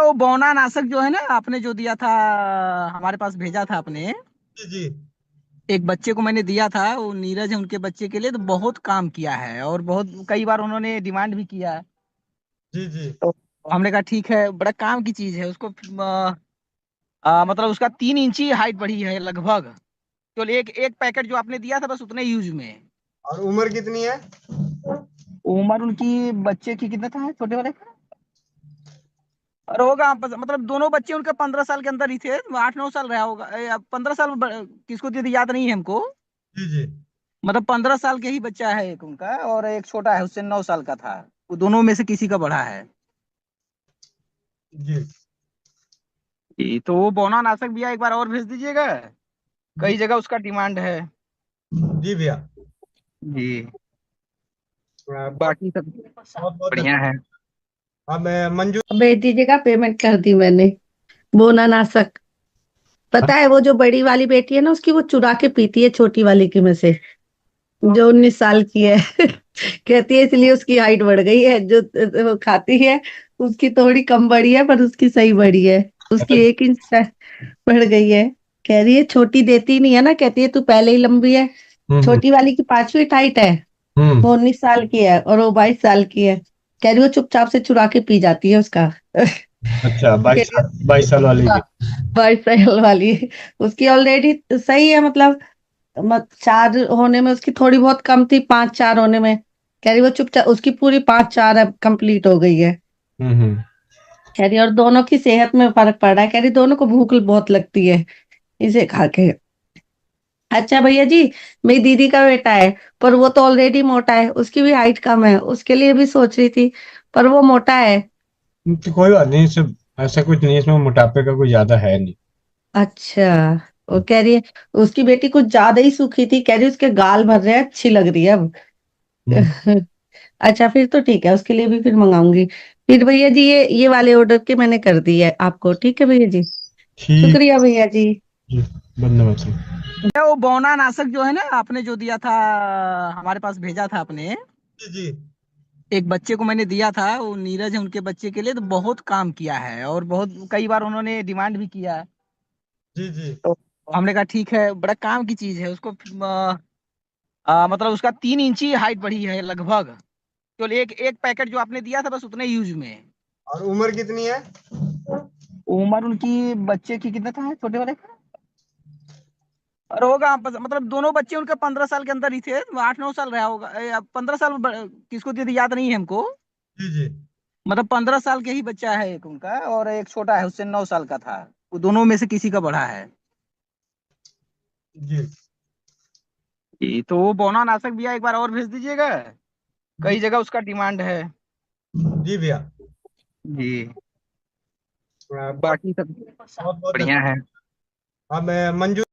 वो बौना नाशक जो है ना, आपने जो दिया था, हमारे पास भेजा था आपने। जी जी एक बच्चे को मैंने दिया था, वो नीरज है, उनके बच्चे के लिए तो बहुत काम किया है और बहुत कई बार उन्होंने डिमांड भी किया है। जी जी। तो हमने कहा ठीक है, बड़ा काम की चीज है उसको। मतलब उसका 3 इंची हाइट बढ़ी है लगभग। केवल एक एक पैकेट जो आपने दिया था बस उतने यूज में। और उम्र कितनी है? उम्र उनकी बच्चे की कितना था छोटे वाले का? और होगा मतलब दोनों बच्चे उनके 15 साल के अंदर ही थे, 8-9 साल रहा होगा, 15 साल किसको दिए थे याद नहीं है हमको। जी जी मतलब 15 साल के ही बच्चा है एक उनका, और एक छोटा है, उससे 9 साल का था। वो दोनों में से किसी का बड़ा है। जी जी, तो वो बौना नाशक भैया एक बार और भेज दीजिएगा। जी कई जगह उसका डिमांड है। जी भैया। जी। बहुत बाकी सब बहुत बहुत बढ़िया धन्यवाद। है। अब मंजू। भेज दीजिएगा, पेमेंट कर दी मैंने। बोना नासक। पता है वो जो बड़ी वाली बेटी है ना, उसकी वो चुरा के पीती है छोटी वाली की में से, जो 19 साल की है। कहती है इसलिए उसकी हाइट बढ़ गई है, जो वो खाती है उसकी थोड़ी कम बढ़ी है पर उसकी सही बढ़ी है। उसकी 1 इंच बढ़ गई है। कह रही है छोटी देती नहीं है ना, कहती है तू पहले ही लंबी है। हम्म छोटी वाली की 5 फीट हाइट है। हम्म। वो 19 साल की है और वो 22 साल की है। कह रही वो चुपचाप से चुरा के पी जाती है उसका। अच्छा, कह रही है, 22 साल वाली हाँ, की। 22 साल वाली। उसकी ऑलरेडी सही है, मतलब 4 होने में उसकी थोड़ी बहुत कम थी, 5-4 होने में। कह रही वो चुपचाप उसकी पूरी 5-4 अब कंप्लीट हो गई है। हम्म। कह रही और दोनों की सेहत में फर्क पड़ रहा है, कह रही दोनों को भूख बहुत लगती है इसे खा के। अच्छा भैया जी, मेरी दीदी का बेटा है, पर वो तो ऑलरेडी मोटा है, उसकी भी हाइट कम है, उसके लिए भी सोच रही थी, पर वो मोटा है। तो कोई बात नहीं, सब ऐसा कुछ नहीं है, इसमें मोटापे का कोई ज्यादा है नहीं। अच्छा। वो कह रही है उसकी बेटी कुछ ज्यादा ही सूखी थी, कह रही उसके गाल भर रहे हैं, अच्छी लग रही है अब। हम्म। अच्छा फिर तो ठीक है, उसके लिए भी फिर मंगाऊंगी। फिर भैया जी ये वाले ऑर्डर के मैंने कर दी है आपको, ठीक है भैया जी। ठीक। शुक्रिया भैया जी। जी, धन्यवाद सर। वो बौना नाशक जो है ना, आपने जो दिया था, हमारे पास भेजा था आपने। जी जी एक बच्चे को मैंने दिया था, वो नीरज है, उनके बच्चे के लिए तो बहुत काम किया है और बहुत कई बार उन्होंने डिमांड भी किया है। जी जी। तो हमने कहा ठीक है, बड़ा काम की चीज है उसको। मतलब उसका 3 इंची हाइट बढ़ी है लगभग। केवल एक एक पैकेट जो आपने दिया था बस उतने यूज में। और उम्र कितनी है? उम्र उनकी बच्चे की कितना था छोटे वाले का? और होगा मतलब दोनों बच्चे उनके 15 साल के अंदर ही थे, 8-9 साल रहा होगा, 15 साल किसको दिए थे याद नहीं है हमको। जी जी मतलब 15 साल के ही बच्चा है एक उनका, और एक छोटा है, उससे 9 साल का था। वो दोनों में से किसी का बड़ा है। जी जी, तो वो बौना नाशक भैया एक बार और भेज दीजिएगा। जी कई जगह उसका डिमांड है। जी भैया। जी। बहुत बाकी सब बहुत बहुत बढ़िया धन्यवाद। है। अब मंजू।